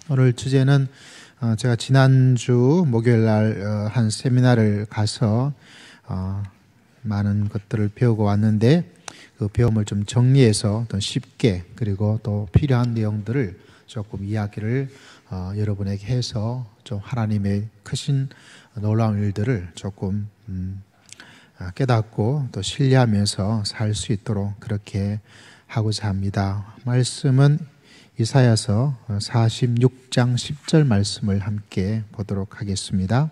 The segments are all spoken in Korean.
오늘 주제는 제가 지난주 목요일 날 한 세미나를 가서 많은 것들을 배우고 왔는데 그 배움을 좀 정리해서 더 쉽게 그리고 또 필요한 내용들을 조금 이야기를 여러분에게 해서 좀 하나님의 크신 놀라운 일들을 조금 깨닫고 또 신뢰하면서 살 수 있도록 그렇게 하고자 합니다. 말씀은 이사야서 46장 10절 말씀을 함께 보도록 하겠습니다.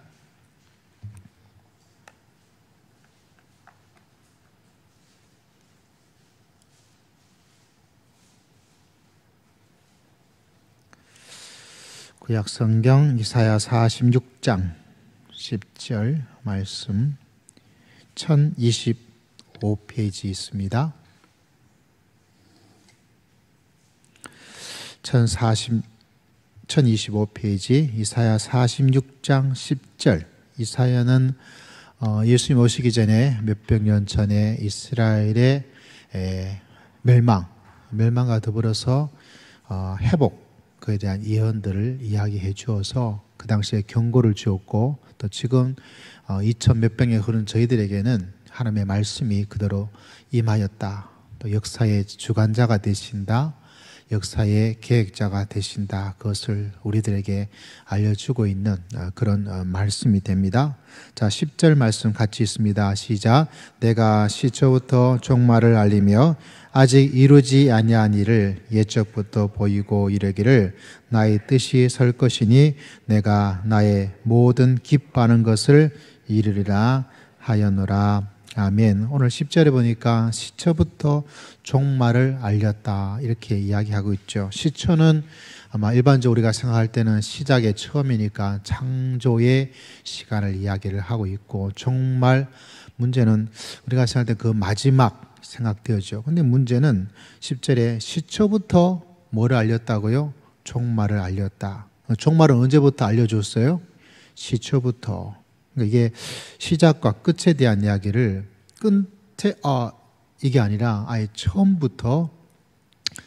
구약 성경 이사야 46장 10절 말씀 1025페이지 있습니다. 1025페이지 이사야 46장 10절. 이사야는 예수님 오시기 전에 몇백 년 전에 이스라엘의 멸망과 더불어서 회복, 그에 대한 예언들을 이야기해 주어서 그 당시에 경고를 주었고 또 지금 2000 몇백 년 흐른 저희들에게는 하나님의 말씀이 그대로 임하였다. 또 역사의 주관자가 되신다. 역사의 계획자가 되신다. 그것을 우리들에게 알려주고 있는 그런 말씀이 됩니다. 자, 10절 말씀 같이 있습니다. 시작. 내가 시초부터 종말을 알리며 아직 이루지 아니한 일을 옛적부터 보이고 이르기를 나의 뜻이 설 것이니 내가 나의 모든 기뻐하는 것을 이루리라 하였노라. 아멘. 오늘 10절에 보니까 시초부터 종말을 알렸다 이렇게 이야기하고 있죠. 시초는 아마 일반적으로 우리가 생각할 때는 시작의 처음이니까 창조의 시간을 이야기를 하고 있고, 종말 문제는 우리가 생각할 때 그 마지막 생각되어죠. 근데 문제는 10절에 시초부터 뭐를 알렸다고요? 종말을 알렸다. 종말은 언제부터 알려줬어요? 시초부터. 그러니까 이게 시작과 끝에 대한 이야기를 이게 아니라 아예 처음부터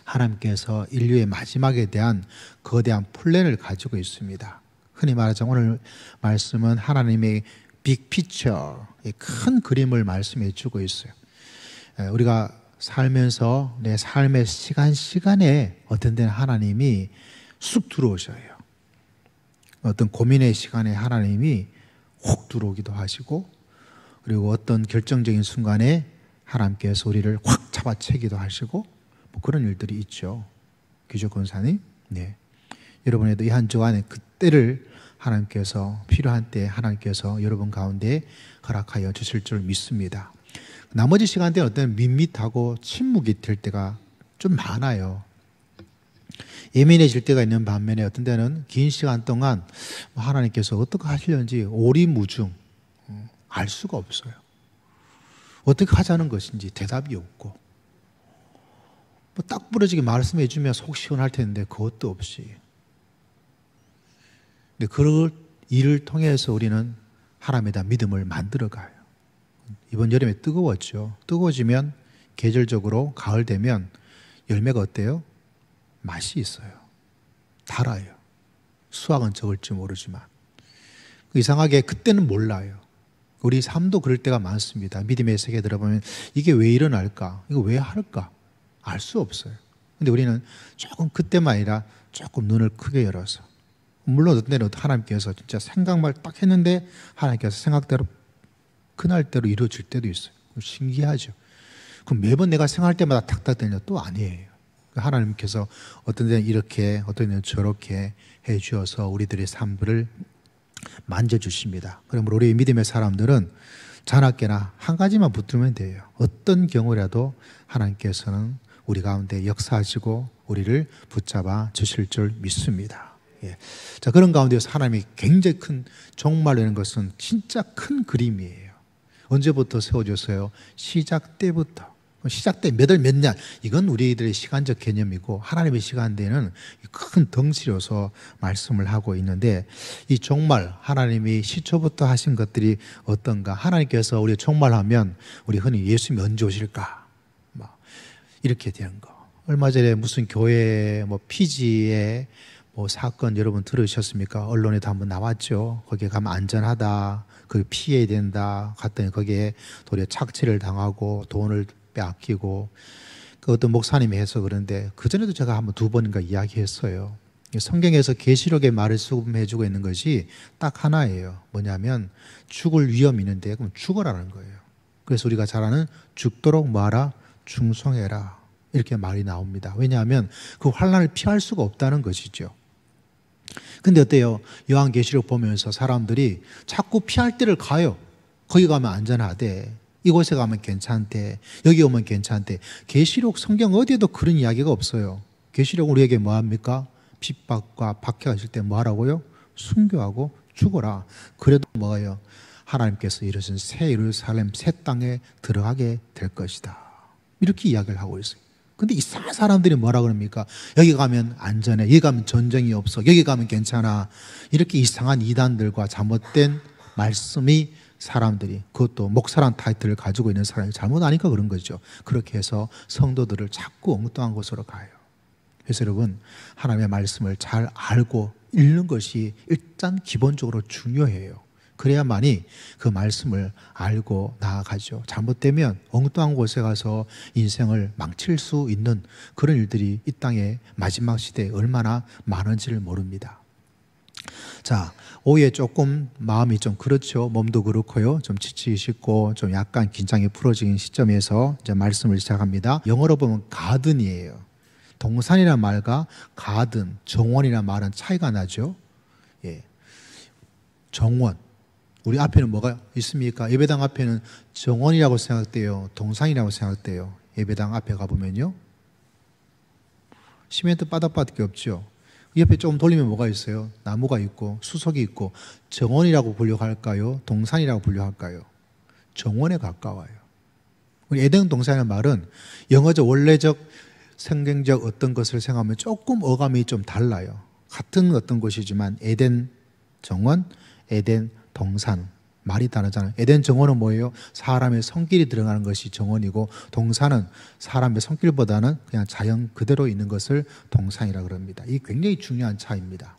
하나님께서 인류의 마지막에 대한 거대한 플랜을 가지고 있습니다. 흔히 말하자면 오늘 말씀은 하나님의 빅피처, 큰 그림을 말씀해 주고 있어요. 우리가 살면서 내 삶의 시간에 어떤 데는 하나님이 쑥 들어오셔요. 어떤 고민의 시간에 하나님이 혹 들어오기도 하시고, 그리고 어떤 결정적인 순간에 하나님께서 우리를 확 잡아채기도 하시고, 뭐 그런 일들이 있죠. 귀족 권사님, 네. 여러분에도 이 한 주 안에 그때를 하나님께서 필요한 때 하나님께서 여러분 가운데 허락하여 주실 줄 믿습니다. 나머지 시간대는 어떤 밋밋하고 침묵이 될 때가 좀 많아요. 예민해질 때가 있는 반면에 어떤 때는 긴 시간 동안 하나님께서 어떻게 하시려는지 오리무중 알 수가 없어요. 어떻게 하자는 것인지 대답이 없고, 뭐 딱 부러지게 말씀해 주면 속 시원할 텐데 그것도 없이. 근데 그 일을 통해서 우리는 하나님에 대한 믿음을 만들어가요. 이번 여름에 뜨거웠죠. 뜨거워지면 계절적으로 가을 되면 열매가 어때요? 맛이 있어요. 달아요. 수확은 적을지 모르지만. 이상하게 그때는 몰라요. 우리 삶도 그럴 때가 많습니다. 믿음의 세계에 들어보면 이게 왜 일어날까? 이거 왜 할까? 알 수 없어요. 근데 우리는 조금 그때만 아니라 조금 눈을 크게 열어서, 물론 어떤 때는 하나님께서 진짜 생각만 딱 했는데 하나님께서 생각대로 그날대로 이루어질 때도 있어요. 신기하죠. 그럼 매번 내가 생각할 때마다 탁탁 되냐? 또 아니에요. 하나님께서 어떤 데는 이렇게 어떤 데는 저렇게 해 주어서 우리들의 삶을 만져주십니다. 그러므로 우리 믿음의 사람들은 자나깨나 한 가지만 붙들면 돼요. 어떤 경우라도 하나님께서는 우리 가운데 역사하시고 우리를 붙잡아 주실 줄 믿습니다. 예. 자, 그런 가운데서 하나님이 굉장히 큰 종말이라는 것은 진짜 큰 그림이에요. 언제부터 세워졌어요? 시작 때부터. 시작 때 몇 월 몇 년, 이건 우리들의 시간적 개념이고 하나님의 시간대는 큰 덩치로서 말씀을 하고 있는데, 이 종말, 하나님이 시초부터 하신 것들이 어떤가? 하나님께서 우리 종말하면 우리 흔히 예수님이 언제 오실까? 이렇게 된 거. 얼마 전에 무슨 교회 피지에 사건 여러분 들으셨습니까? 언론에도 한번 나왔죠. 거기에 가면 안전하다, 그 피해야 된다 갔더니 거기에 도리어 착취를 당하고 돈을 빼앗기고, 그 어떤 목사님이 해서 그런데 그전에도 제가 한번 2번인가 이야기했어요. 성경에서 계시록의 말을 수금해주고 있는 것이 딱 하나예요. 뭐냐면 죽을 위험이 있는데 그럼 죽어라는 거예요. 그래서 우리가 잘 아는 죽도록 뭐하라? 충성해라, 이렇게 말이 나옵니다. 왜냐하면 그 환난을 피할 수가 없다는 것이죠. 근데 어때요? 요한계시록 보면서 사람들이 자꾸 피할 데를 가요. 거기 가면 안전하대, 이곳에 가면 괜찮대, 여기 오면 괜찮대. 계시록 성경 어디에도 그런 이야기가 없어요. 계시록 우리에게 뭐합니까? 핍박과 박해가 있을 때 뭐하라고요? 순교하고 죽어라. 그래도 뭐예요? 하나님께서 이르신 새 예루살렘 새 땅에 들어가게 될 것이다, 이렇게 이야기를 하고 있어요. 근데 이상한 사람들이 뭐라 그럽니까? 여기 가면 안전해, 여기 가면 전쟁이 없어, 여기 가면 괜찮아, 이렇게 이상한 이단들과 잘못된 말씀이 사람들이, 그것도 목사란 타이틀을 가지고 있는 사람이 잘못 아니까 그런 거죠. 그렇게 해서 성도들을 자꾸 엉뚱한 곳으로 가요. 그래서 여러분, 하나님의 말씀을 잘 알고 읽는 것이 일단 기본적으로 중요해요. 그래야만이 그 말씀을 알고 나아가죠. 잘못되면 엉뚱한 곳에 가서 인생을 망칠 수 있는 그런 일들이 이 땅의 마지막 시대에 얼마나 많은지를 모릅니다. 자, 오후에 조금 마음이 좀 그렇죠. 몸도 그렇고요. 좀 지치시고 좀 약간 긴장이 풀어지는 시점에서 이제 말씀을 시작합니다. 영어로 보면 가든이에요. 동산이라는 말과 가든, 정원이라는 말은 차이가 나죠. 예. 정원. 우리 앞에는 뭐가 있습니까? 예배당 앞에는 정원이라고 생각돼요? 동산이라고 생각돼요? 예배당 앞에 가보면요, 시멘트 바닥밖에 없죠. 옆에 조금 돌리면 뭐가 있어요? 나무가 있고 수석이 있고. 정원이라고 분류할까요? 동산이라고 분류할까요? 정원에 가까워요. 에덴 동산이라는 말은 영어적 원래적 성경적 어떤 것을 생각하면 조금 어감이 좀 달라요. 같은 어떤 것이지만 에덴 정원, 에덴 동산, 말이 다르잖아요. 에덴 정원은 뭐예요? 사람의 손길이 들어가는 것이 정원이고, 동산은 사람의 손길보다는 그냥 자연 그대로 있는 것을 동산이라고 그럽니다. 이게 굉장히 중요한 차이입니다.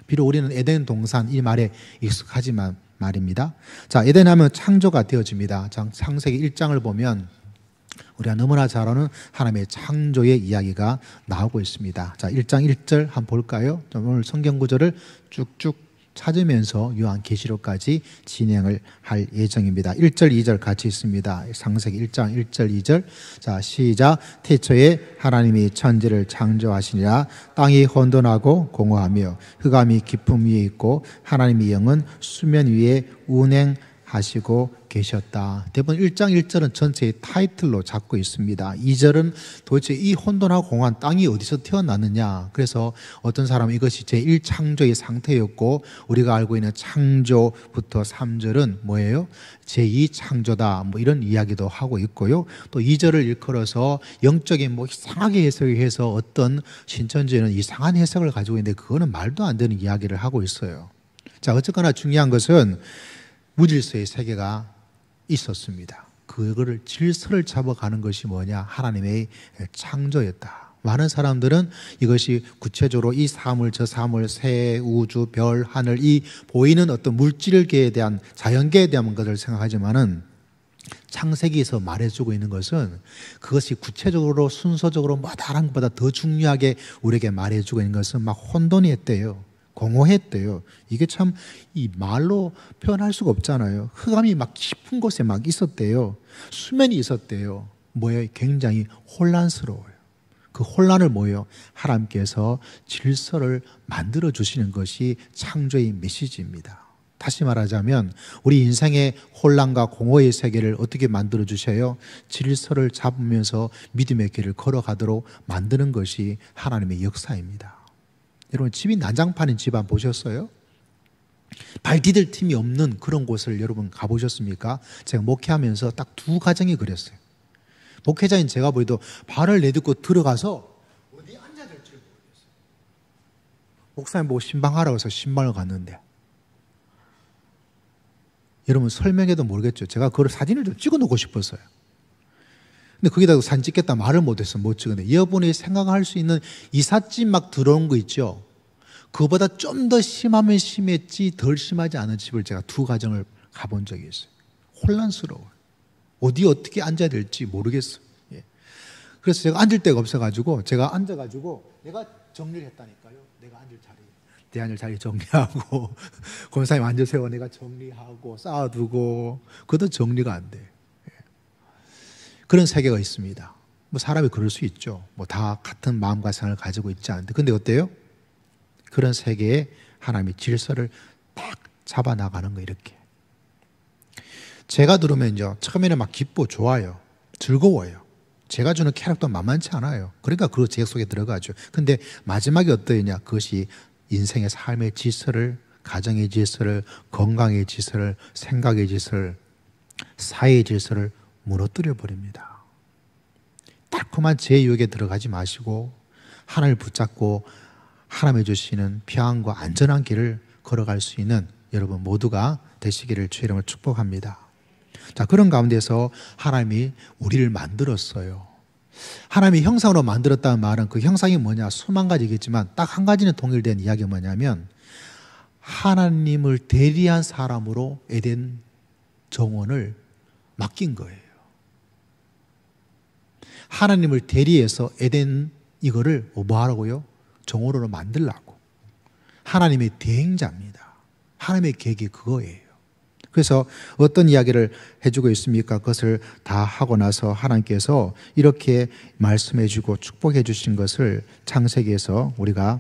비록 우리는 에덴 동산 이 말에 익숙하지만 말입니다. 자, 에덴 하면 창조가 되어집니다. 창세기 1장을 보면 우리가 너무나 잘 아는 하나님의 창조의 이야기가 나오고 있습니다. 자, 1장 1절 한번 볼까요? 오늘 성경 구절을 쭉쭉 찾으면서 요한계시록까지 진행을 할 예정입니다. 1절 2절 같이 있습니다. 창세기 1장 1절 2절. 자, 시작. 태초에 하나님이 천지를 창조하시니라. 땅이 혼돈하고 공허하며 흑암이 깊음 위에 있고 하나님의 영은 수면 위에 운행하시고 계셨다. 대부분 1장 1절은 전체의 타이틀로 잡고 있습니다. 2절은 도대체 이 혼돈하고 공허한 땅이 어디서 태어났느냐. 그래서 어떤 사람은 이것이 제1창조의 상태였고, 우리가 알고 있는 창조부터 3절은 뭐예요? 제2창조다, 뭐 이런 이야기도 하고 있고요. 또 2절을 일컬어서 영적인 뭐 이상하게 해석해서 어떤 신천지에는 이상한 해석을 가지고 있는데, 그거는 말도 안 되는 이야기를 하고 있어요. 자, 어쨌거나 중요한 것은 무질서의 세계가 있었습니다. 그거를 질서를 잡아가는 것이 뭐냐? 하나님의 창조였다. 많은 사람들은 이것이 구체적으로 이 사물 저 사물, 새, 우주, 별, 하늘, 이 보이는 어떤 물질계에 대한, 자연계에 대한 것을 생각하지만은 창세기에서 말해주고 있는 것은 그것이 구체적으로 순서적으로 뭐 다른 것보다 더 중요하게 우리에게 말해주고 있는 것은 막 혼돈이 했대요. 공허했대요. 이게 참 이 말로 표현할 수가 없잖아요. 흑암이 막 깊은 곳에 막 있었대요. 수면이 있었대요. 뭐예요? 굉장히 혼란스러워요. 그 혼란을 뭐예요? 하나님께서 질서를 만들어 주시는 것이 창조의 메시지입니다. 다시 말하자면 우리 인생의 혼란과 공허의 세계를 어떻게 만들어 주셔요? 질서를 잡으면서 믿음의 길을 걸어가도록 만드는 것이 하나님의 역사입니다. 여러분, 집이 난장판인 집 안 보셨어요? 발 디딜 틈이 없는 그런 곳을 여러분 가보셨습니까? 제가 목회하면서 딱 2가정이 그랬어요. 목회자인 제가 보기도 발을 내딛고 들어가서 어디 앉아야 될지 모르겠어요. 목사님 보고 신방하라고 해서 신방을 갔는데, 여러분 설명해도 모르겠죠. 제가 그걸 사진을 좀 찍어 놓고 싶었어요. 근데 거기다가 사진 찍겠다 말을 못해서 못 찍었는데, 여러분이 생각할 수 있는 이삿짐 막 들어온 거 있죠. 그보다 좀 더 심하면 심했지 덜 심하지 않은 집을 제가 두 가정을 가본 적이 있어요. 혼란스러워요. 어디 어떻게 앉아야 될지 모르겠어요. 예. 그래서 제가 앉을 데가 없어가지고 제가 앉아가지고 내가 정리를 했다니까요. 내가 앉을 자리, 내 앉을 자리 정리하고 권사님 앉으세요. 내가 정리하고 쌓아두고 그것도 정리가 안 돼. 예. 그런 세계가 있습니다. 뭐 사람이 그럴 수 있죠. 뭐 다 같은 마음과 생각을 가지고 있지 않은데, 근데 어때요? 그런 세계에 하나님의 질서를 딱 잡아 나가는 거 이렇게. 제가 들으면요, 처음에는 막 기뻐, 좋아요, 즐거워요. 제가 주는 캐릭터 만만치 않아요. 그러니까 그 제 속에 들어가죠. 근데 마지막에 어떠냐? 그것이 인생의 삶의 질서를, 가정의 질서를, 건강의 질서를, 생각의 질서를, 사회의 질서를 무너뜨려 버립니다. 달콤한 제 유혹에 들어가지 마시고 하나님을 붙잡고 하나님이 주시는 평안과 안전한 길을 걸어갈 수 있는 여러분 모두가 되시기를 주의 이름으로 축복합니다. 자, 그런 가운데서 하나님이 우리를 만들었어요. 하나님이 형상으로 만들었다는 말은 그 형상이 뭐냐? 수만 가지겠지만 딱 한 가지는 동일된 이야기가 뭐냐면 하나님을 대리한 사람으로 에덴 정원을 맡긴 거예요. 하나님을 대리해서 에덴 이거를 뭐 하라고요? 정원으로 만들라고. 하나님의 대행자입니다. 하나님의 계획이 그거예요. 그래서 어떤 이야기를 해주고 있습니까? 그것을 다 하고 나서 하나님께서 이렇게 말씀해 주고 축복해 주신 것을 창세기에서 우리가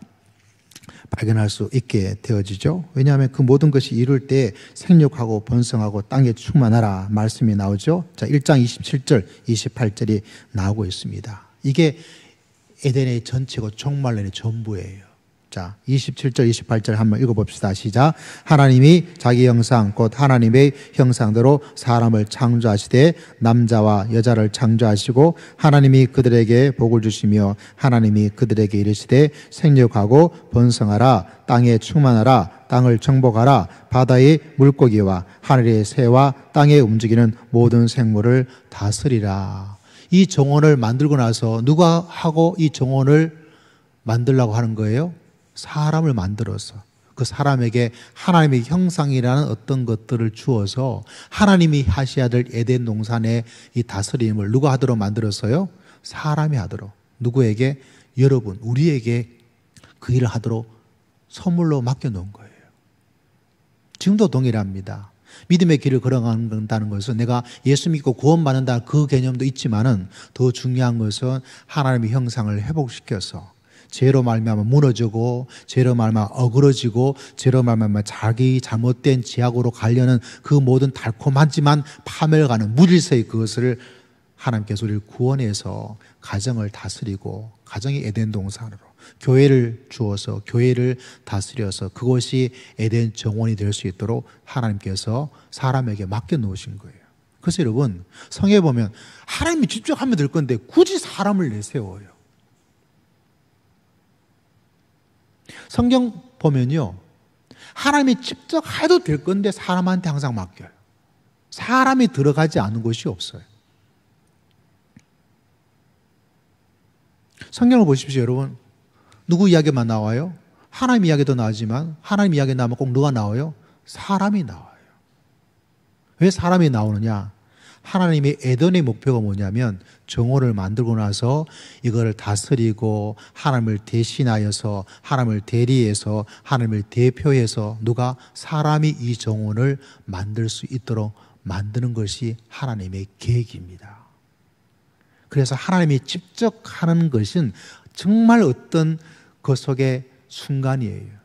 발견할 수 있게 되어지죠. 왜냐하면 그 모든 것이 이룰 때 생육하고 번성하고 땅에 충만하라 말씀이 나오죠. 자, 1장 27절 28절이 나오고 있습니다. 이게 에덴의 전체고 종말론의 전부예요. 자, 27절 28절 한번 읽어봅시다. 시작. 하나님이 자기 형상 곧 하나님의 형상대로 사람을 창조하시되 남자와 여자를 창조하시고 하나님이 그들에게 복을 주시며 하나님이 그들에게 이르시되 생육하고 번성하라 땅에 충만하라 땅을 정복하라 바다의 물고기와 하늘의 새와 땅에 움직이는 모든 생물을 다스리라. 이 정원을 만들고 나서 누가 하고 이 정원을 만들려고 하는 거예요? 사람을 만들어서 그 사람에게 하나님의 형상이라는 어떤 것들을 주어서 하나님이 하셔야 될 에덴 동산의 이 다스림을 누가 하도록 만들었어요? 사람이 하도록. 누구에게? 여러분, 우리에게 그 일을 하도록 선물로 맡겨놓은 거예요. 지금도 동일합니다. 믿음의 길을 걸어간다는 것은 내가 예수 믿고 구원받는다 그 개념도 있지만은 더 중요한 것은 하나님의 형상을 회복시켜서 죄로 말미암아 무너지고 죄로 말미암아 어그러지고 죄로 말미암아 자기 잘못된 죄악으로 가려는 그 모든 달콤하지만 파멸가는 무질서의 그것을 하나님께서 우리를 구원해서 가정을 다스리고 가정이 에덴 동산으로 교회를 주어서 교회를 다스려서 그것이 에덴 정원이 될 수 있도록 하나님께서 사람에게 맡겨놓으신 거예요. 그래서 여러분 성경에 보면 하나님이 직접 하면 될 건데 굳이 사람을 내세워요. 성경 보면요, 하나님이 직접 해도 될 건데 사람한테 항상 맡겨요. 사람이 들어가지 않은 곳이 없어요. 성경을 보십시오, 여러분. 누구 이야기만 나와요? 하나님 이야기도 나오지만 하나님 이야기 나오면 꼭 누가 나와요? 사람이 나와요. 왜 사람이 나오느냐? 하나님의 에덴의 목표가 뭐냐면 정원을 만들고 나서 이거를 다스리고 하나님을 대신하여서 하나님을 대리해서 하나님을 대표해서 누가 사람이 이 정원을 만들 수 있도록 만드는 것이 하나님의 계획입니다. 그래서 하나님이 직접 하는 것은 정말 어떤 그 속의 순간이에요.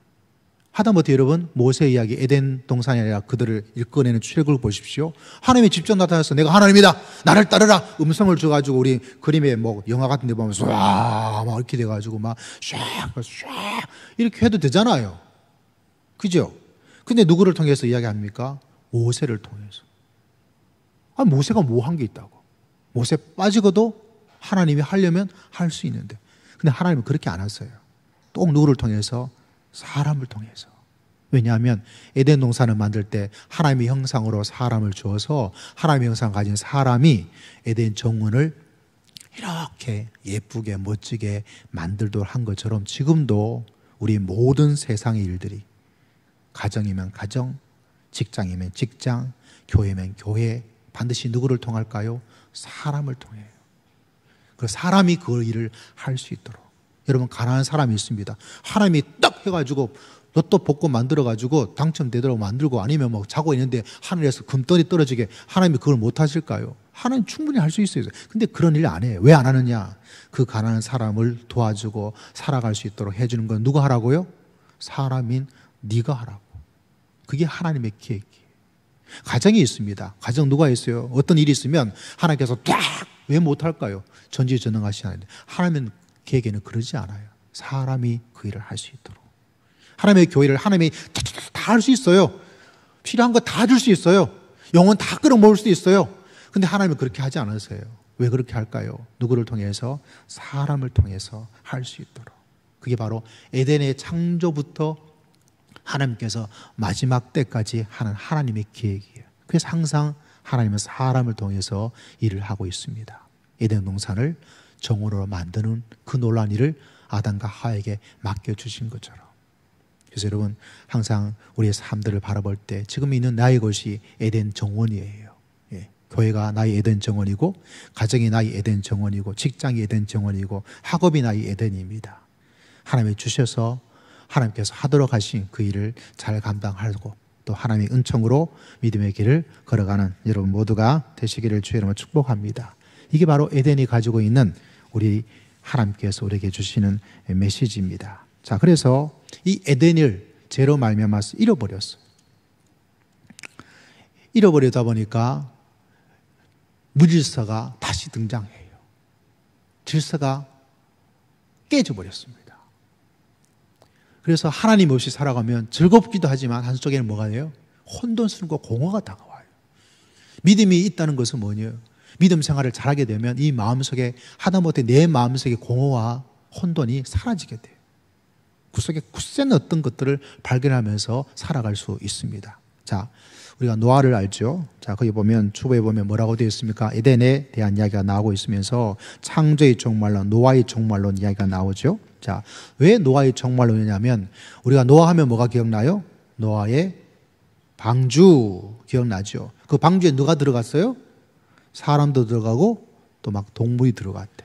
하다못해 여러분 모세 이야기 에덴 동산이 아니라 그들을 일궈내는 출애굽을 보십시오. 하나님이 직접 나타나서 내가 하나님이다 나를 따르라 음성을 줘가지고 우리 그림에 뭐 영화 같은 데 보면 막 이렇게 돼가지고 막 샥 이렇게 해도 되잖아요. 그죠? 근데 누구를 통해서 이야기합니까? 모세를 통해서. 아, 모세가 뭐 한 게 있다고. 모세 빠지고도 하나님이 하려면 할 수 있는데 근데 하나님은 그렇게 안 하세요. 또 누구를 통해서? 사람을 통해서. 왜냐하면 에덴 동산을 만들 때 하나님의 형상으로 사람을 주어서 하나님의 형상을 가진 사람이 에덴 정원을 이렇게 예쁘게 멋지게 만들도록 한 것처럼 지금도 우리 모든 세상의 일들이, 가정이면 가정, 직장이면 직장, 교회면 교회, 반드시 누구를 통할까요? 사람을 통해요. 그 사람이 그 일을 할 수 있도록. 여러분, 가난한 사람이 있습니다. 하나님이 딱 해가지고 로또 복권 만들어가지고 당첨되도록 만들고, 아니면 뭐 자고 있는데 하늘에서 금덩이 떨어지게, 하나님이 그걸 못 하실까요? 하나님 충분히 할 수 있어요. 근데 그런 일 안 해요. 왜 안 하느냐? 그 가난한 사람을 도와주고 살아갈 수 있도록 해주는 건 누가 하라고요? 사람인 네가 하라고. 그게 하나님의 계획이에요. 가정이 있습니다. 가정 누가 있어요? 어떤 일이 있으면 하나님께서 딱 왜 못할까요? 전지전능하신 하나님. 하나님의 계획에는 그러지 않아요. 사람이 그 일을 할 수 있도록. 하나님의 교회를 하나님이 다 할 수 있어요. 필요한 거 다 줄 수 있어요. 영혼 다 끌어모을 수 있어요. 근데 하나님은 그렇게 하지 않으세요. 왜 그렇게 할까요? 누구를 통해서? 사람을 통해서 할 수 있도록. 그게 바로 에덴의 창조부터 하나님께서 마지막 때까지 하는 하나님의 계획이에요. 그래서 항상 하나님은 사람을 통해서 일을 하고 있습니다. 에덴 동산을 정원으로 만드는 그 놀라운 일을 아담과 하와에게 맡겨주신 것처럼. 그래서 여러분, 항상 우리의 삶들을 바라볼 때 지금 있는 나의 것이 에덴 정원이에요. 예. 교회가 나의 에덴 정원이고, 가정이 나의 에덴 정원이고, 직장이 에덴 정원이고, 학업이 나의 에덴입니다. 하나님이 주셔서 하나님께서 하도록 하신 그 일을 잘 감당하고, 또 하나님의 은총으로 믿음의 길을 걸어가는 여러분 모두가 되시기를 주의 이름으로 축복합니다. 이게 바로 에덴이 가지고 있는 우리 하나님께서 우리에게 주시는 메시지입니다. 자, 그래서 이 에덴을 죄로 말미암아서 잃어버렸어요. 잃어버리다 보니까 무질서가 다시 등장해요. 질서가 깨져버렸습니다. 그래서 하나님 없이 살아가면 즐겁기도 하지만 한쪽에는 뭐가 돼요? 혼돈스럽고 공허가 다가와요. 믿음이 있다는 것은 뭐냐요? 믿음 생활을 잘하게 되면 이 마음속에, 하다못해 내 마음속에 공허와 혼돈이 사라지게 돼요. 그 속에 굳센 어떤 것들을 발견하면서 살아갈 수 있습니다. 자, 우리가 노아를 알죠? 자, 거기 보면 주보에 보면 뭐라고 되어 있습니까? 에덴에 대한 이야기가 나오고 있으면서 창조의 종말론, 노아의 종말론 이야기가 나오죠. 자, 왜 노아의 종말론이냐면, 우리가 노아 하면 뭐가 기억나요? 노아의 방주 기억나죠? 그 방주에 누가 들어갔어요? 사람도 들어가고 또 막 동물이 들어갔대.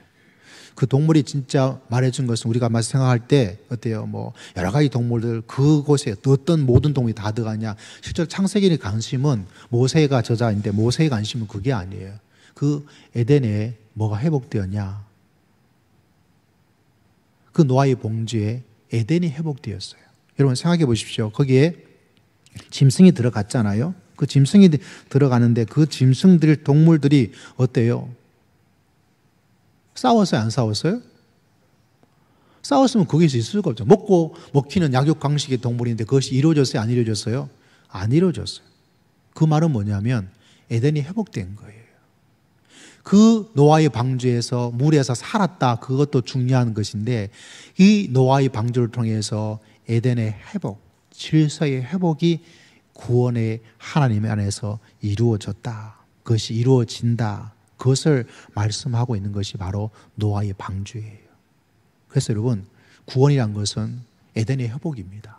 그 동물이 진짜 말해준 것은 우리가 막 생각할 때 어때요? 뭐 여러 가지 동물들, 그곳에 어떤 모든 동물이 다 들어가냐? 실제로 창세기의 관심은 모세가 저자인데, 모세의 관심은 그게 아니에요. 그 에덴에 뭐가 회복되었냐? 그 노아의 봉지에 에덴이 회복되었어요. 여러분 생각해 보십시오. 거기에 짐승이 들어갔잖아요. 그 짐승이 들어가는데 그 짐승들, 동물들이 어때요? 싸웠어요? 안 싸웠어요? 싸웠으면 거기서 있을 수가 없죠. 먹히는 약육강식의 동물인데 그것이 이루어졌어요? 안 이루어졌어요? 안 이루어졌어요. 그 말은 뭐냐면 에덴이 회복된 거예요. 그 노아의 방주에서, 물에서 살았다. 그것도 중요한 것인데, 이 노아의 방주를 통해서 에덴의 회복, 질서의 회복이 구원의 하나님 안에서 이루어졌다. 그것이 이루어진다. 그것을 말씀하고 있는 것이 바로 노아의 방주예요. 그래서 여러분, 구원이란 것은 에덴의 회복입니다.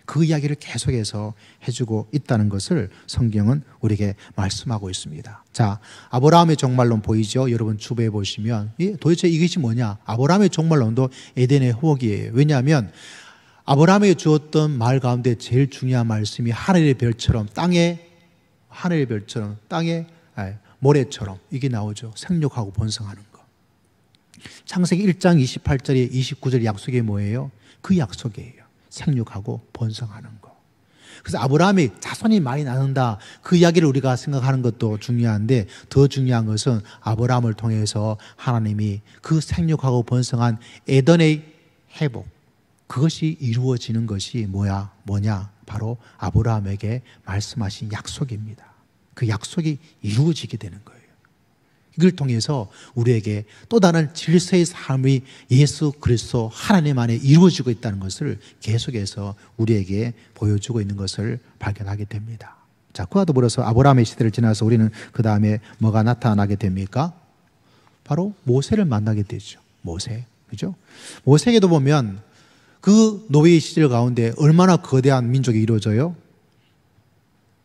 그 이야기를 계속해서 해주고 있다는 것을 성경은 우리에게 말씀하고 있습니다. 자, 아브라함의 종말론 보이죠? 여러분 주부에 보시면 도대체 이것이 뭐냐? 아브라함의 종말론도 에덴의 회복이에요. 왜냐하면 아브라함에게 주었던 말 가운데 제일 중요한 말씀이 하늘의 별처럼 하늘의 별처럼 땅에 모래처럼 이게 나오죠. 생육하고 번성하는 거. 창세기 1장 28절에 29절 약속이 뭐예요? 그 약속이에요. 생육하고 번성하는 거. 그래서 아브라함이 자손이 많이 낳는다. 그 이야기를 우리가 생각하는 것도 중요한데, 더 중요한 것은 아브라함을 통해서 하나님이 그 생육하고 번성한 에덴의 회복, 그것이 이루어지는 것이 뭐냐? 바로 아브라함에게 말씀하신 약속입니다. 그 약속이 이루어지게 되는 거예요. 이걸 통해서 우리에게 또 다른 질서의 삶이 예수 그리스도 하나님 안에 이루어지고 있다는 것을 계속해서 우리에게 보여주고 있는 것을 발견하게 됩니다. 자, 그와 더불어서 아브라함의 시대를 지나서 우리는 그 다음에 뭐가 나타나게 됩니까? 바로 모세를 만나게 되죠. 모세, 그죠? 모세에게도 보면 그 노예 시절 가운데 얼마나 거대한 민족이 이루어져요?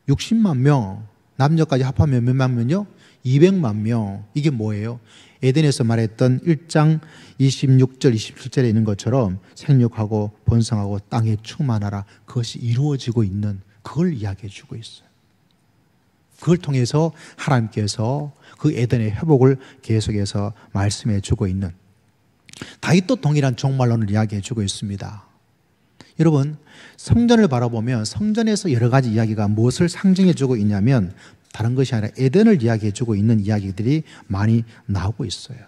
60만 명, 남녀까지 합하면 몇만 명요? 200만 명. 이게 뭐예요? 에덴에서 말했던 1장 26절, 27절에 있는 것처럼 생육하고 번성하고 땅에 충만하라. 그것이 이루어지고 있는 그걸 이야기해 주고 있어요. 그걸 통해서 하나님께서 그 에덴의 회복을 계속해서 말씀해 주고 있는, 다윗도 동일한 종말론을 이야기해 주고 있습니다. 여러분, 성전을 바라보면 성전에서 여러 가지 이야기가 무엇을 상징해 주고 있냐면 다른 것이 아니라 에덴을 이야기해 주고 있는 이야기들이 많이 나오고 있어요.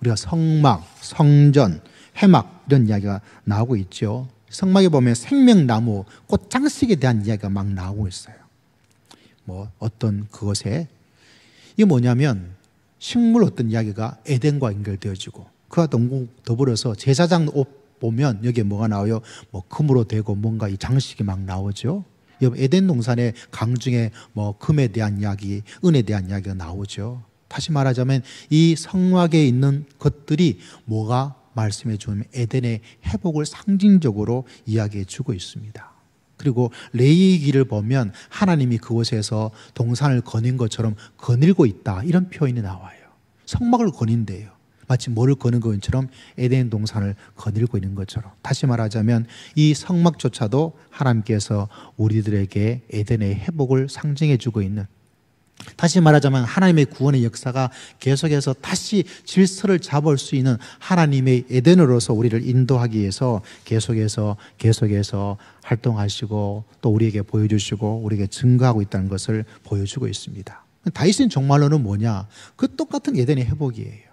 우리가 성막, 성전, 회막 이런 이야기가 나오고 있죠. 성막에 보면 생명나무, 꽃장식에 대한 이야기가 막 나오고 있어요. 뭐 어떤 그것에, 이게 뭐냐면 식물 어떤 이야기가 에덴과 연결되어지고, 그와 더불어서 제사장 옷 보면 여기에 뭐가 나와요? 뭐 금으로 되고 뭔가 이 장식이 막 나오죠. 에덴 동산의 강중에 뭐 금에 대한 이야기, 은에 대한 이야기가 나오죠. 다시 말하자면 이 성막에 있는 것들이 뭐가 말씀해 주면 에덴의 회복을 상징적으로 이야기해 주고 있습니다. 그리고 레위기를 보면 하나님이 그곳에서 동산을 거닌 것처럼 거닐고 있다, 이런 표현이 나와요. 성막을 거닌대요. 마치 뭐를 거는 것처럼 에덴 동산을 거닐고 있는 것처럼. 다시 말하자면 이 성막조차도 하나님께서 우리들에게 에덴의 회복을 상징해 주고 있는, 다시 말하자면 하나님의 구원의 역사가 계속해서 다시 질서를 잡을 수 있는 하나님의 에덴으로서 우리를 인도하기 위해서 계속해서 활동하시고 또 우리에게 보여주시고 우리에게 증거하고 있다는 것을 보여주고 있습니다. 다윗의 종말론은 뭐냐? 그 똑같은 에덴의 회복이에요.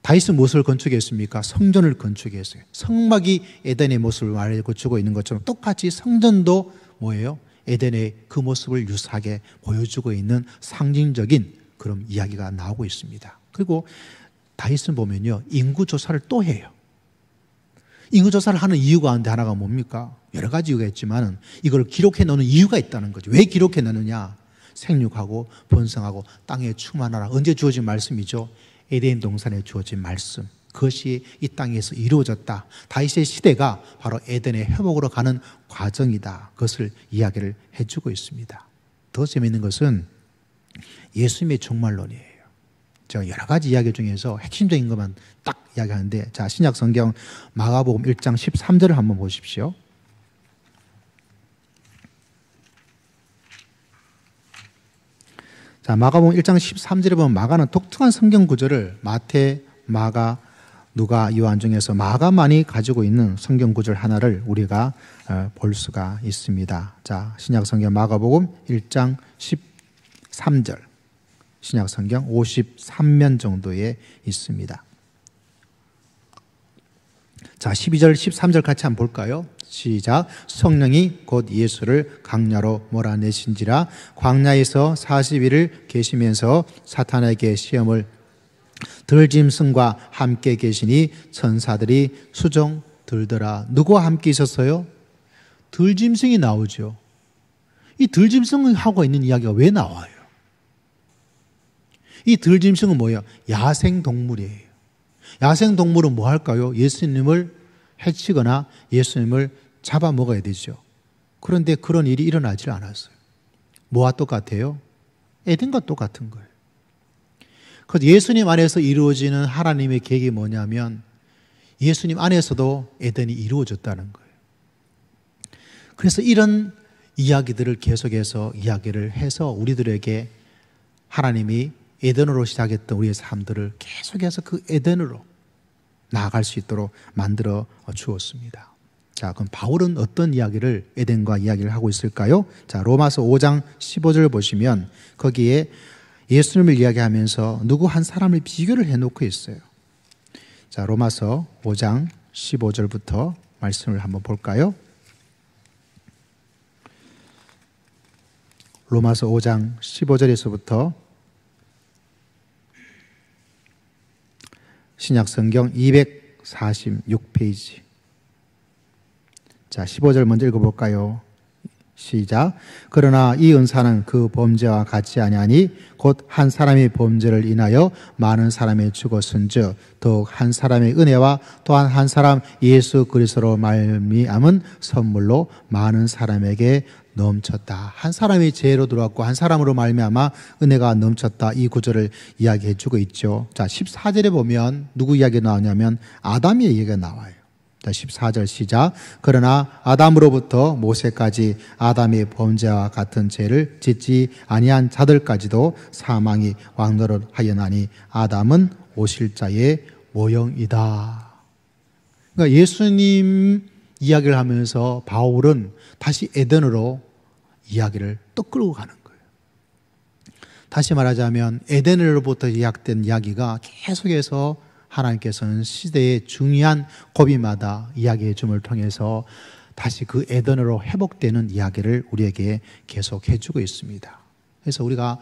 다윗은 무엇을 건축했습니까? 성전을 건축했어요. 성막이 에덴의 모습을 말해주고 있는 것처럼 똑같이 성전도 뭐예요? 에덴의 그 모습을 유사하게 보여주고 있는 상징적인 그런 이야기가 나오고 있습니다. 그리고 다윗은 보면요, 인구조사를 또 해요. 인구조사를 하는 이유가 가운데 하나가 뭡니까? 여러 가지 이유가 있지만 이걸 기록해 놓는 이유가 있다는 거죠. 왜 기록해 놓느냐? 생육하고 번성하고 땅에 충만하라. 언제 주어진 말씀이죠? 에덴 동산에 주어진 말씀. 그것이 이 땅에서 이루어졌다. 다윗의 시대가 바로 에덴의 회복으로 가는 과정이다. 그것을 이야기를 해주고 있습니다. 더 재미있는 것은 예수님의 종말론이에요. 제가 여러 가지 이야기 중에서 핵심적인 것만 딱 이야기하는데, 자, 신약 성경 마가복음 1장 13절을 한번 보십시오. 자, 마가복음 1장 13절에 보면 마가는 독특한 성경 구절을 마태, 마가, 누가, 요한 중에서 마가만이 가지고 있는 성경 구절 하나를 우리가 볼 수가 있습니다. 자, 신약 성경 마가복음 1장 13절. 신약 성경 53면 정도에 있습니다. 자, 12절, 13절 같이 한번 볼까요? 시작. 성령이 곧 예수를 광야로 몰아내신지라 광야에서 40일을 계시면서 사탄에게 시험을 들짐승과 함께 계시니 천사들이 수종 들더라. 누구와 함께 있었어요? 들짐승이 나오죠. 이 들짐승이 하고 있는 이야기가 왜 나와요? 이 들짐승은 뭐예요? 야생동물이에요. 야생동물은 뭐 할까요? 예수님을 해치거나 예수님을 잡아먹어야 되죠. 그런데 그런 일이 일어나질 않았어요. 뭐와 똑같아요? 에덴과 똑같은 거예요. 그래서 예수님 안에서 이루어지는 하나님의 계획이 뭐냐면 예수님 안에서도 에덴이 이루어졌다는 거예요. 그래서 이런 이야기들을 계속해서 이야기를 해서 우리들에게 하나님이 에덴으로 시작했던 우리의 삶들을 계속해서 그 에덴으로 나아갈 수 있도록 만들어 주었습니다. 자, 그럼 바울은 어떤 이야기를 에덴과 이야기를 하고 있을까요? 자, 로마서 5장 15절 보시면 거기에 예수님을 이야기하면서 누구 한 사람을 비교를 해놓고 있어요. 자, 로마서 5장 15절부터 말씀을 한번 볼까요? 로마서 5장 15절에서부터 신약성경 246페이지. 자, 15절 먼저 읽어볼까요? 시작. 그러나 이 은사는 그 범죄와 같지 아니하니 곧 한 사람이 범죄를 인하여 많은 사람이 죽었은즉 더욱 한 사람의 은혜와 또한 한 사람 예수 그리스도로 말미암은 선물로 많은 사람에게 넘쳤다. 한 사람이 죄로 들어왔고 한 사람으로 말미암아 은혜가 넘쳤다. 이 구절을 이야기해 주고 있죠. 자, 14절에 보면 누구 이야기가 나오냐면 아담의 얘기가 나와요. 자, 14절 시작. 그러나 아담으로부터 모세까지 아담의 범죄와 같은 죄를 짓지 아니한 자들까지도 사망이 왕노릇하였나니 아담은 오실 자의 모형이다. 그러니까 예수님 이야기를 하면서 바울은 다시 에덴으로 이야기를 또 끌고 가는 거예요. 다시 말하자면 에덴으로부터 시작된 이야기가 계속해서 하나님께서는 시대의 중요한 고비마다 이야기해 줌을 통해서 다시 그 에덴으로 회복되는 이야기를 우리에게 계속해 주고 있습니다. 그래서 우리가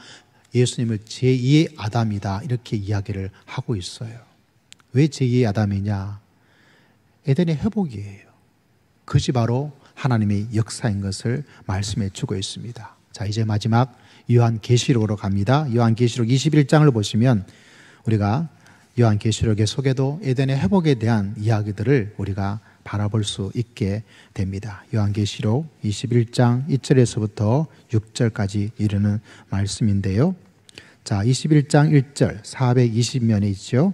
예수님을 제2의 아담이다 이렇게 이야기를 하고 있어요. 왜 제2의 아담이냐? 에덴의 회복이에요. 그것이 바로 하나님의 역사인 것을 말씀해 주고 있습니다. 자, 이제 마지막 요한계시록으로 갑니다. 요한계시록 21장을 보시면 우리가 요한계시록의 속에도 에덴의 회복에 대한 이야기들을 우리가 바라볼 수 있게 됩니다. 요한계시록 21장 1절에서부터 6절까지 이르는 말씀인데요. 자, 21장 1절 420면에 있죠.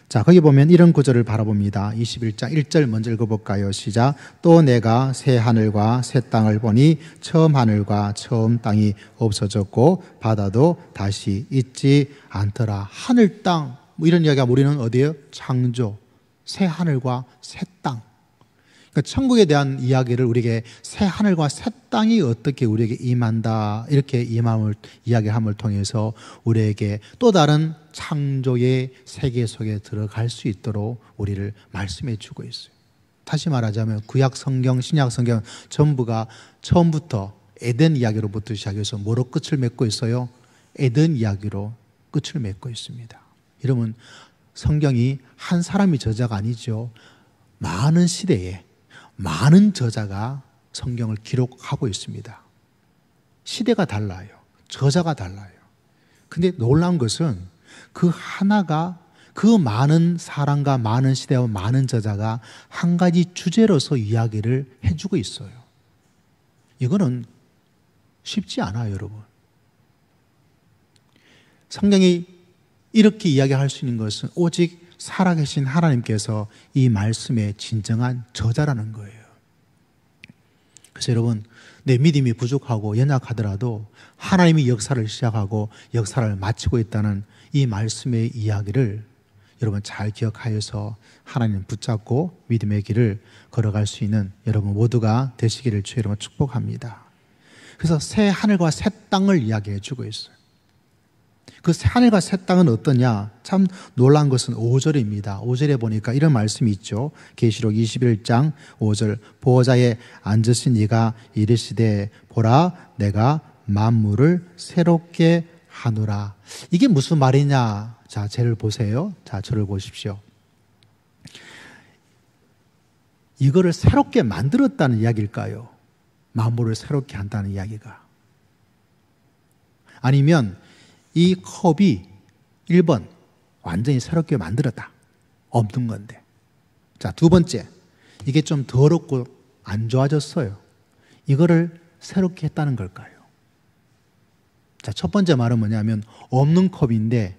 자, 거기 보면 이런 구절을 바라봅니다. 21장 1절 먼저 읽어볼까요? 시작. 또 내가 새 하늘과 새 땅을 보니 처음 하늘과 처음 땅이 없어졌고 바다도 다시 있지 않더라. 하늘, 땅 뭐 이런 이야기가 우리는 어디에요? 창조, 새 하늘과 새 땅. 그러니까 천국에 대한 이야기를 우리에게 새 하늘과 새 땅이 어떻게 우리에게 임한다 이렇게 임함을 이야기함을 통해서 우리에게 또 다른 창조의 세계 속에 들어갈 수 있도록 우리를 말씀해 주고 있어요. 다시 말하자면 구약 성경, 신약 성경 전부가 처음부터 에덴 이야기로부터 시작해서 뭐로 끝을 맺고 있어요? 에덴 이야기로 끝을 맺고 있습니다. 여러분, 성경이 한 사람이 저자가 아니죠. 많은 시대에 많은 저자가 성경을 기록하고 있습니다. 시대가 달라요. 저자가 달라요. 근데 놀라운 것은 그 하나가 그 많은 사람과 많은 시대와 많은 저자가 한 가지 주제로서 이야기를 해주고 있어요. 이거는 쉽지 않아요, 여러분. 성경이 이렇게 이야기할 수 있는 것은 오직 살아계신 하나님께서 이 말씀의 진정한 저자라는 거예요. 그래서 여러분, 내 믿음이 부족하고 연약하더라도 하나님이 역사를 시작하고 역사를 마치고 있다는 이 말씀의 이야기를 여러분 잘 기억하여서 하나님 붙잡고 믿음의 길을 걸어갈 수 있는 여러분 모두가 되시기를 주의 이름으로 축복합니다. 그래서 새 하늘과 새 땅을 이야기해 주고 있어요. 그 새 하늘과 새 땅은 어떠냐? 참 놀라운 것은 5절입니다. 5절에 보니까 이런 말씀이 있죠. 계시록 21장 5절. 보호자에 앉으신 이가 이르시되 보라 내가 만물을 새롭게 하노라. 이게 무슨 말이냐? 자, 쟤를 보세요. 자, 저를 보십시오. 이거를 새롭게 만들었다는 이야기일까요? 만물을 새롭게 한다는 이야기가. 아니면 이 컵이 1번 완전히 새롭게 만들었다. 없는 건데. 자, 두 번째. 이게 좀 더럽고 안 좋아졌어요. 이거를 새롭게 했다는 걸까요? 자, 첫 번째 말은 뭐냐면 없는 컵인데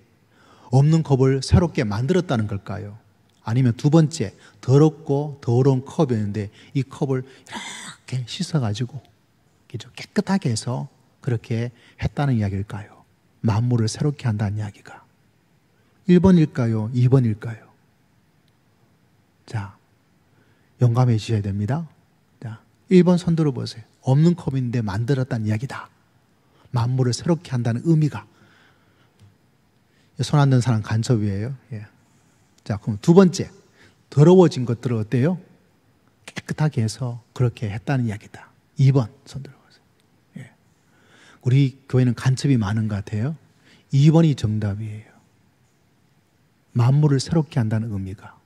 없는 컵을 새롭게 만들었다는 걸까요? 아니면 두 번째, 더럽고 더러운 컵이었는데 이 컵을 이렇게 씻어가지고 깨끗하게 해서 그렇게 했다는 이야기일까요? 만물을 새롭게 한다는 이야기가 1번일까요? 2번일까요? 자, 용감해 주셔야 됩니다. 자, 1번 손 들어보세요. 없는 컵인데 만들었다는 이야기다. 만물을 새롭게 한다는 의미가. 손 안 든 사람 간첩이에요. 예. 자, 그럼 두 번째, 더러워진 것들을 어때요? 깨끗하게 해서 그렇게 했다는 이야기다. 2번 손 들어보세요. 예. 우리 교회는 간첩이 많은 것 같아요. 2번이 정답이에요. 만물을 새롭게 한다는 의미가.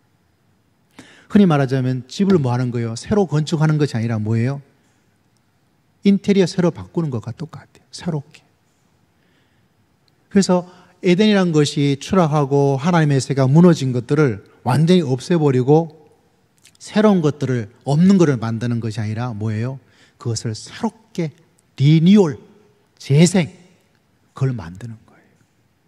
흔히 말하자면 집을 뭐 하는 거예요? 새로 건축하는 것이 아니라 뭐예요? 인테리어 새로 바꾸는 것과 똑같아요. 새롭게. 그래서 에덴이라는 것이 추락하고 하나님의 세계가 무너진 것들을 완전히 없애버리고 새로운 것들을, 없는 것을 만드는 것이 아니라 뭐예요? 그것을 새롭게 리뉴얼, 재생, 그걸 만드는 거예요.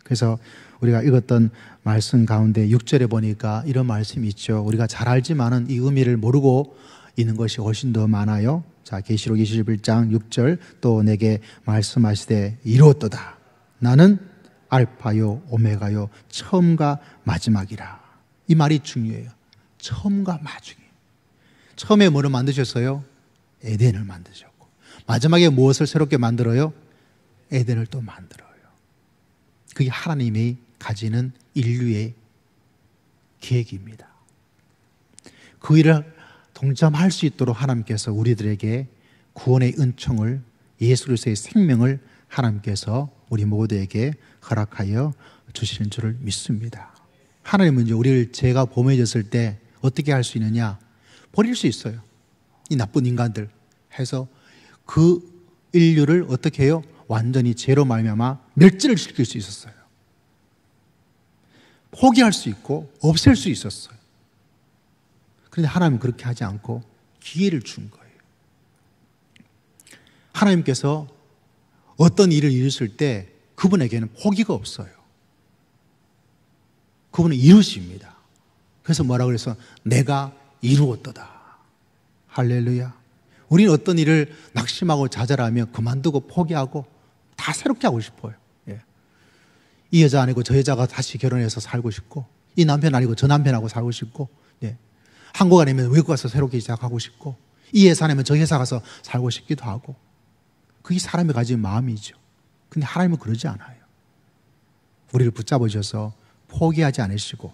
그래서 우리가 읽었던 말씀 가운데 6절에 보니까 이런 말씀이 있죠. 우리가 잘 알지만은 이 의미를 모르고 있는 것이 훨씬 더 많아요. 자, 계시록 21장 6절, 또 내게 말씀하시되 이루었도다. 나는 알파요 오메가요 처음과 마지막이라. 이 말이 중요해요. 처음과 마지막이에요. 처음에 뭐를 만드셨어요? 에덴을 만드셨고, 마지막에 무엇을 새롭게 만들어요? 에덴을 또 만들어요. 그게 하나님이 가지는 인류의 계획입니다. 그 일을 동참할 수 있도록 하나님께서 우리들에게 구원의 은총을, 예수 그리스도의 생명을 하나님께서 우리 모두에게 허락하여 주시는 줄을 믿습니다. 하나님은 우리를 죄가 범해졌을 때 어떻게 할 수 있느냐? 버릴 수 있어요. 이 나쁜 인간들 해서 그 인류를 어떻게 해요? 완전히 죄로 말미암아 멸절을 시킬 수 있었어요. 포기할 수 있고 없앨 수 있었어요. 그런데 하나님은 그렇게 하지 않고 기회를 준 거예요. 하나님께서 어떤 일을 이루실 때 그분에게는 포기가 없어요. 그분은 이루십니다. 그래서 뭐라고 그래서 내가 이루었도다. 할렐루야. 우리는 어떤 일을 낙심하고 좌절하며 그만두고 포기하고 다 새롭게 하고 싶어요. 예. 이 여자 아니고 저 여자가 다시 결혼해서 살고 싶고, 이 남편 아니고 저 남편하고 살고 싶고, 예. 한국 아니면 외국 가서 새롭게 시작하고 싶고, 이 회사 아니면 저 회사 가서 살고 싶기도 하고, 그게 사람이 가진 마음이죠. 근데 하나님은 그러지 않아요. 우리를 붙잡으셔서 포기하지 않으시고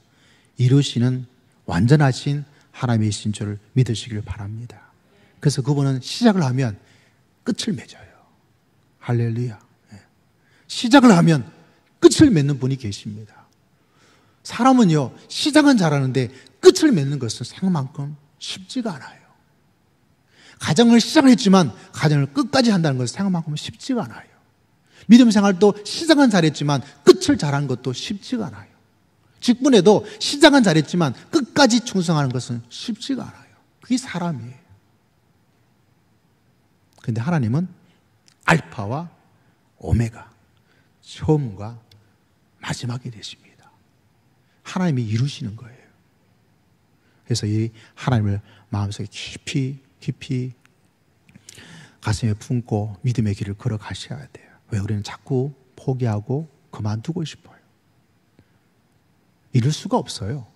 이루시는 완전하신 하나님이신 줄 믿으시길 바랍니다. 그래서 그분은 시작을 하면 끝을 맺어요. 할렐루야. 시작을 하면 끝을 맺는 분이 계십니다. 사람은요, 시작은 잘하는데 끝을 맺는 것은 생각만큼 쉽지가 않아요. 가정을 시작했지만 가정을 끝까지 한다는 것은 생각만큼 쉽지가 않아요. 믿음 생활도 시작은 잘했지만 끝을 잘한 것도 쉽지가 않아요. 직분에도 시작은 잘했지만 끝까지 충성하는 것은 쉽지가 않아요. 그게 사람이에요. 그런데 하나님은 알파와 오메가, 처음과 마지막이 되십니다. 하나님이 이루시는 거예요. 그래서 이 하나님을 마음속에 깊이 가슴에 품고 믿음의 길을 걸어가셔야 돼요. 왜? 우리는 자꾸 포기하고 그만두고 싶어요. 이룰 수가 없어요.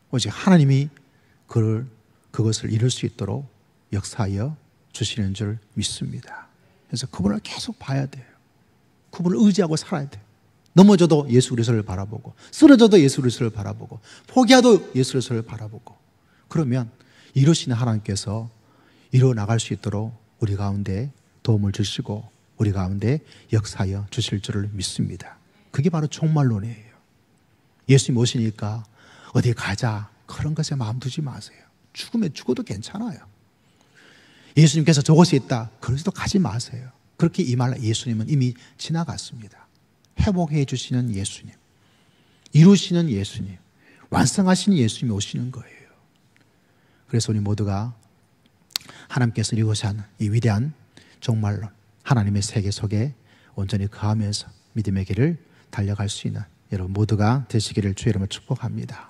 오직 하나님이 그것을 이룰 수 있도록 역사하여 주시는 줄 믿습니다. 그래서 그분을 계속 봐야 돼요. 그분을 의지하고 살아야 돼요. 넘어져도 예수 그리스도를 바라보고, 쓰러져도 예수 그리스도를 바라보고, 포기해도 예수 그리스도를 바라보고, 그러면 이루시는 하나님께서 이루어 나갈 수 있도록 우리 가운데 도움을 주시고 우리 가운데 역사하여 주실 줄을 믿습니다. 그게 바로 종말론이에요. 예수님 오시니까 어디 가자, 그런 것에 마음 두지 마세요. 죽으면 죽어도 괜찮아요. 예수님께서 저곳에 있다, 그래도 가지 마세요. 그렇게 임할 예수님은 이미 지나갔습니다. 회복해 주시는 예수님, 이루시는 예수님, 완성하시는 예수님이 오시는 거예요. 그래서 우리 모두가 하나님께서 이루고자 이 위대한 종말론, 하나님의 세계 속에 온전히 거하면서 믿음의 길을 달려갈 수 있는 여러분 모두가 되시기를 주의 이름으로 축복합니다.